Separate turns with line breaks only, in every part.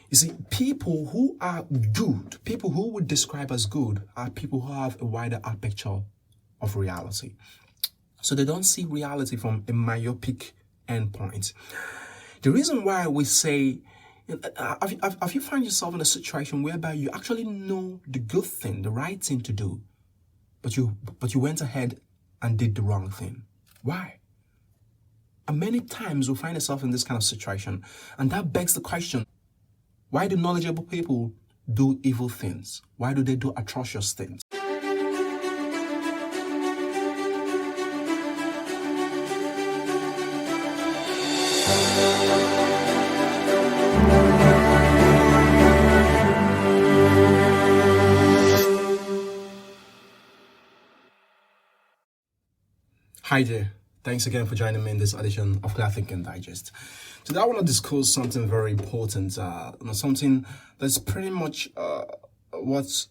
You see, people who are good, people who would describe as good, are people who have a wider aperture of reality. So they don't see reality from a myopic endpoint. The reason why we say, have you found yourself in a situation whereby you actually know the good thing, the right thing to do, but you went ahead and did the wrong thing? Why? And many times we find ourselves in this kind of situation, and that begs the question, why do knowledgeable people do evil things? Why do they do atrocious things? Hi there. Thanks again for joining me in this edition of Clear Thinking Digest. Today I want to discuss something very important, something that's pretty much what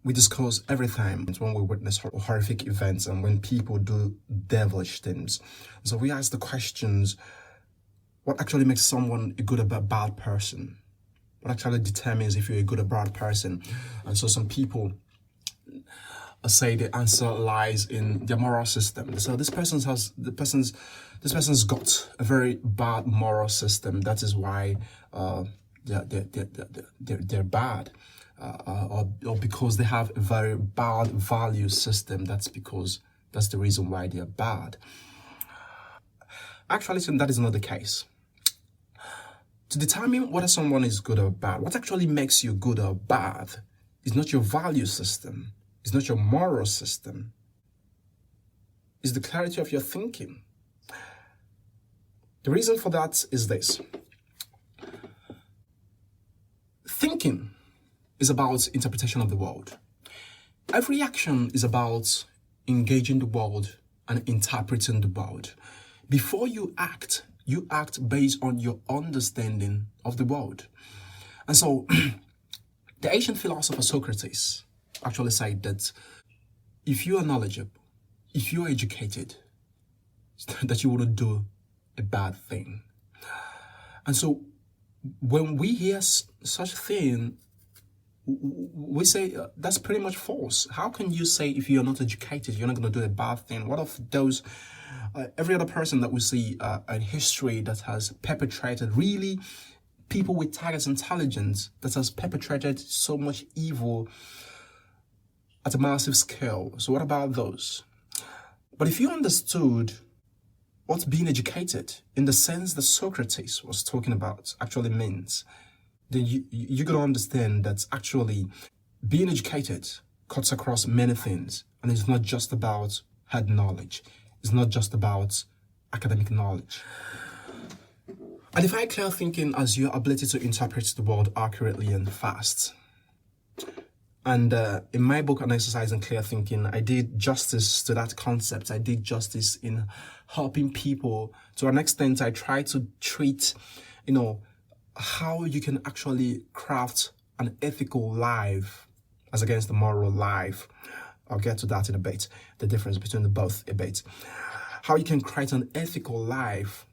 we discuss every time when we witness horrific events and when people do devilish things. So we ask the questions, what actually makes someone a good or bad person? What actually determines if you're a good or bad person? And so some people say the answer lies in their moral system. So this person's got a very bad moral system. That is why they're bad, or because they have a very bad value system. That's the reason why they're bad. Actually, that is not the case. To determine whether someone is good or bad, what actually makes you good or bad is not your value system. It's not your moral system. It's the clarity of your thinking. The reason for that is this. Thinking is about interpretation of the world. Every action is about engaging the world and interpreting the world. Before you act based on your understanding of the world. And so, the ancient philosopher Socrates actually said that if you are knowledgeable, if you are educated, that you wouldn't do a bad thing. And so when we hear such thing, we say that's pretty much false. How can you say if you're not educated, you're not going to do a bad thing? What of those, every other person that we see in history that has perpetrated, really people with target intelligence that has perpetrated so much evil at a massive scale? So what about those? But if you understood what being educated in the sense that Socrates was talking about actually means, then you're going to understand that actually being educated cuts across many things. And it's not just about head knowledge. It's not just about academic knowledge. I define clear thinking as your ability to interpret the world accurately and fast. And in my book, An Exercise in Clear Thinking, I did justice to that concept. I did justice in helping people. To an extent, I try to treat, how you can actually craft an ethical life as against the moral life. I'll get to that in a bit, the difference between the both a bit. How you can create an ethical life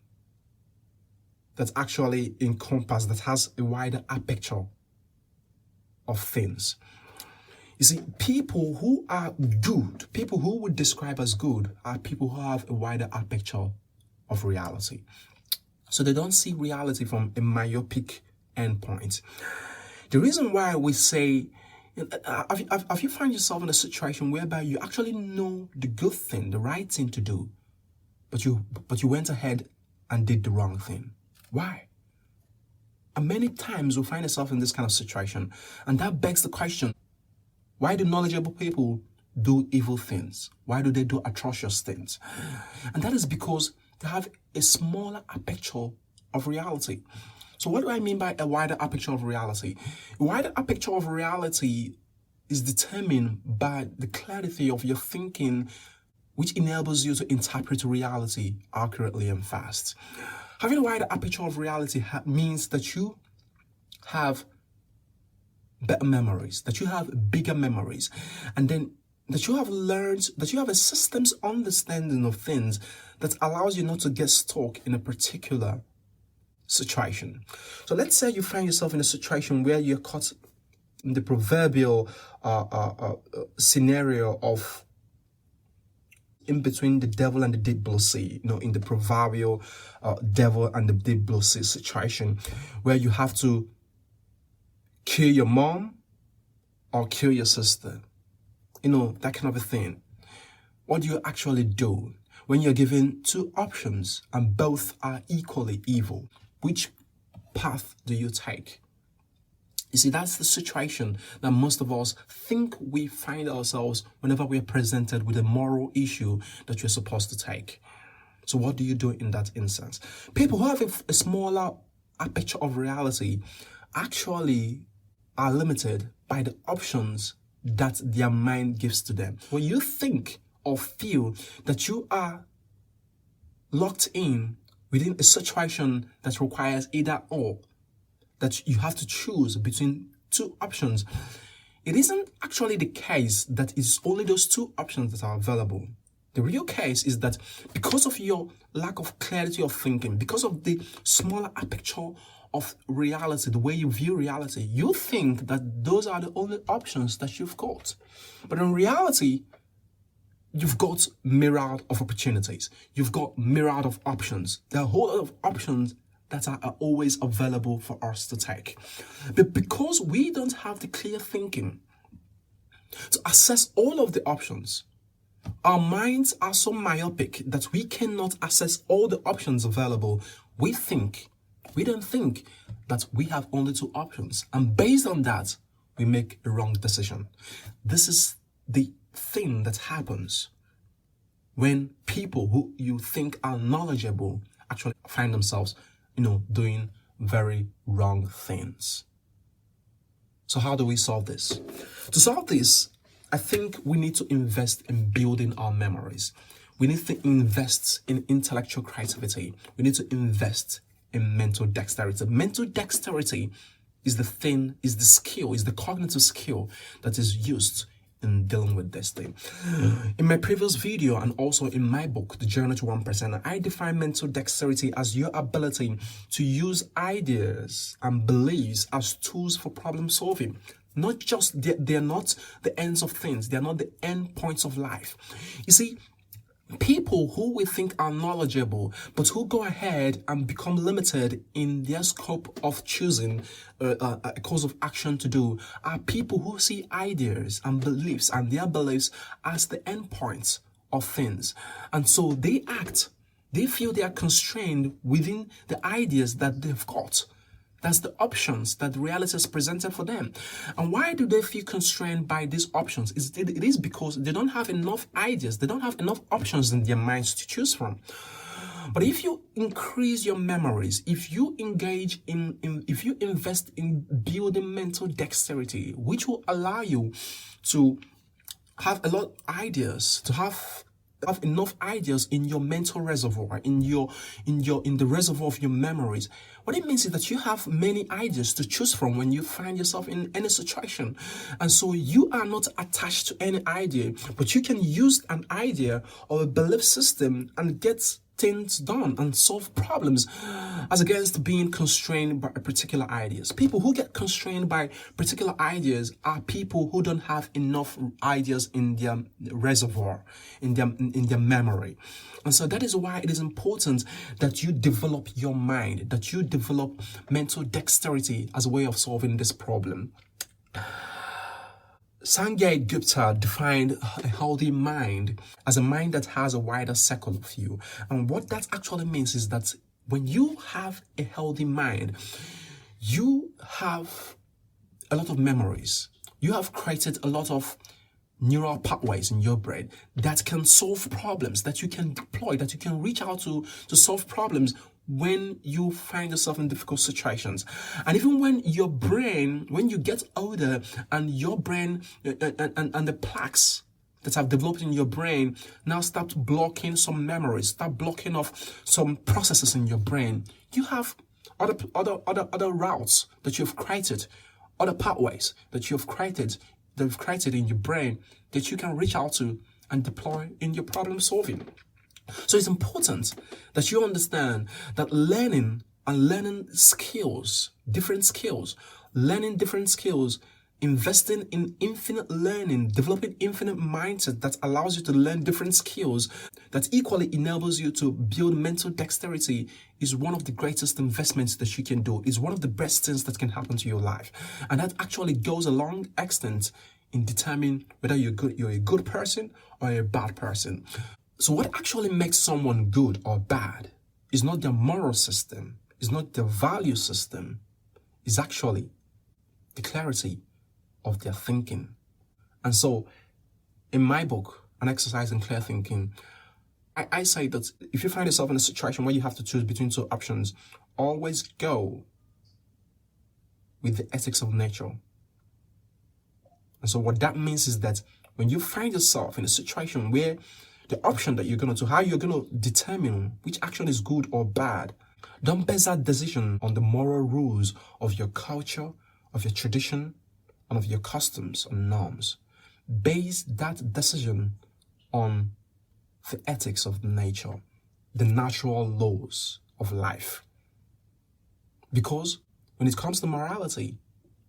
that's actually encompassed, that has a wider aperture of things. You see, people who are good, people who would describe as good, are people who have a wider aperture of reality. So they don't see reality from a myopic endpoint. The reason why we say, have you found yourself in a situation whereby you actually know the good thing, the right thing to do, but you went ahead and did the wrong thing? Why? And many times we find ourselves in this kind of situation, and that begs the question, why do knowledgeable people do evil things? Why do they do atrocious things? And that is because they have a smaller aperture of reality. So what do I mean by a wider aperture of reality? A wider aperture of reality is determined by the clarity of your thinking, which enables you to interpret reality accurately and fast. Having a wider aperture of reality means that you have better memories, that you have bigger memories, and then that you have learned, that you have a systems understanding of things that allows you not to get stuck in a particular situation. So let's say you find yourself in a situation where you're caught in the proverbial scenario of in between the devil and the deep blue sea, in the proverbial devil and the deep blue sea situation, where you have to kill your mom or kill your sister, that kind of a thing. What do you actually do when you're given two options and both are equally evil? Which path do you take? You see, that's the situation that most of us think we find ourselves whenever we are presented with a moral issue that you're supposed to take. So what do you do in that instance? People who have a smaller aperture of reality actually are limited by the options that their mind gives to them. When you think or feel that you are locked in within a situation that requires either or, that you have to choose between two options, it isn't actually the case that it's only those two options that are available. The real case is that because of your lack of clarity of thinking, because of the smaller aperture of reality, the way you view reality, you think that those are the only options that you've got. But in reality, you've got myriad of opportunities. You've got myriad of options. There are a whole lot of options that are always available for us to take. But because we don't have the clear thinking to assess all of the options, our minds are so myopic that we cannot assess all the options available. We don't think that we have only two options. And based on that, we make a wrong decision. This is the thing that happens when people who you think are knowledgeable actually find themselves doing very wrong things. So how do we solve this? To solve this, I think we need to invest in building our memories. We need to invest in intellectual creativity. We need to invest in mental dexterity. Mental dexterity is the cognitive skill that is used in dealing with this thing. In my previous video and also in my book, The Journey to 1%, I define mental dexterity as your ability to use ideas and beliefs as tools for problem solving. Not just, they're not the ends of things. They're not the end points of life. You see, people who we think are knowledgeable, but who go ahead and become limited in their scope of choosing a course of action to do, are people who see ideas and beliefs and their beliefs as the end points of things. And so they feel they are constrained within the ideas that they've got. That's the options that reality has presented for them. And why do they feel constrained by these options? It is because they don't have enough ideas. They don't have enough options in their minds to choose from. But if you increase your memories, if you if you invest in building mental dexterity, which will allow you to have a lot of ideas, to have enough ideas in your mental reservoir, in the reservoir of your memories. What it means is that you have many ideas to choose from when you find yourself in any situation. And so you are not attached to any idea, but you can use an idea or a belief system and get things done and solve problems, as against being constrained by particular ideas. People who get constrained by particular ideas are people who don't have enough ideas in their reservoir, in their memory. And so that is why it is important that you develop your mind, that you develop mental dexterity as a way of solving this problem. Sanjay Gupta defined a healthy mind as a mind that has a wider circle of view. And what that actually means is that when you have a healthy mind, you have a lot of memories. You have created a lot of neural pathways in your brain that can solve problems, that you can deploy, that you can reach out to solve problems when you find yourself in difficult situations. And even when you get older and your brain and the plaques that have developed in your brain now start blocking some memories, start blocking off some processes in your brain, you have other routes that you've created, other pathways that you've created in your brain that you can reach out to and deploy in your problem solving. So it's important that you understand that learning and learning skills, different skills, learning different skills, investing in infinite learning, developing infinite mindset that allows you to learn different skills, that equally enables you to build mental dexterity, is one of the greatest investments that you can do. Is one of the best things that can happen to your life. And that actually goes a long extent in determining whether you're a good person or a bad person. So what actually makes someone good or bad is not their moral system, is not their value system, is actually the clarity of their thinking. And so in my book, An Exercise in Clear Thinking, I say that if you find yourself in a situation where you have to choose between two options, always go with the ethics of nature. And so what that means is that when you find yourself in a situation where the option that you're going to, how you're going to determine which action is good or bad, don't base that decision on the moral rules of your culture, of your tradition, and of your customs and norms. Base that decision on the ethics of nature, the natural laws of life. Because when it comes to morality,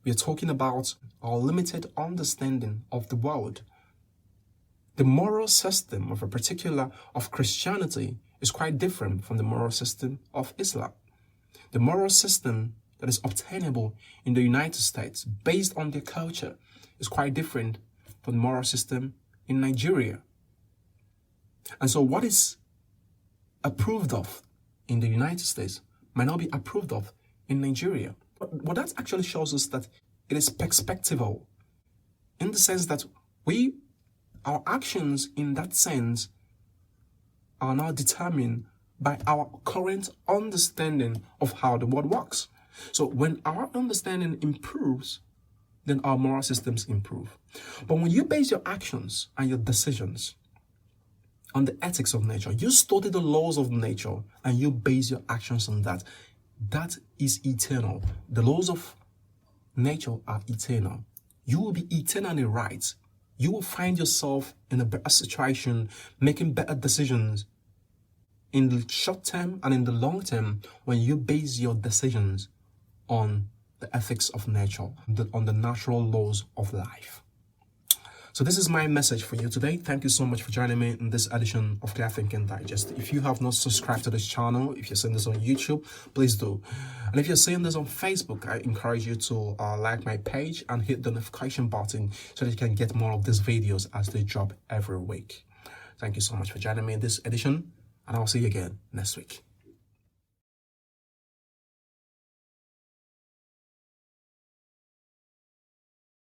we are talking about our limited understanding of the world. The moral system of Christianity is quite different from the moral system of Islam. The moral system that is obtainable in the United States based on their culture is quite different from the moral system in Nigeria. And so what is approved of in the United States might not be approved of in Nigeria. But what that actually shows us that it is perspectival, in the sense that our actions in that sense are now determined by our current understanding of how the world works. So when our understanding improves, then our moral systems improve. But when you base your actions and your decisions on the ethics of nature, you study the laws of nature and you base your actions on that, that is eternal. The laws of nature are eternal. You will be eternally right. You will find yourself in a better situation, making better decisions in the short term and in the long term when you base your decisions on the ethics of nature, on the natural laws of life. So this is my message for you today. Thank you so much for joining me in this edition of Clear Thinking Digest. If you have not subscribed to this channel, if you're seeing this on YouTube, please do. And if you're seeing this on Facebook, I encourage you to like my page and hit the notification button so that you can get more of these videos as they drop every week. Thank you so much for joining me in this edition, and I'll see you again next week.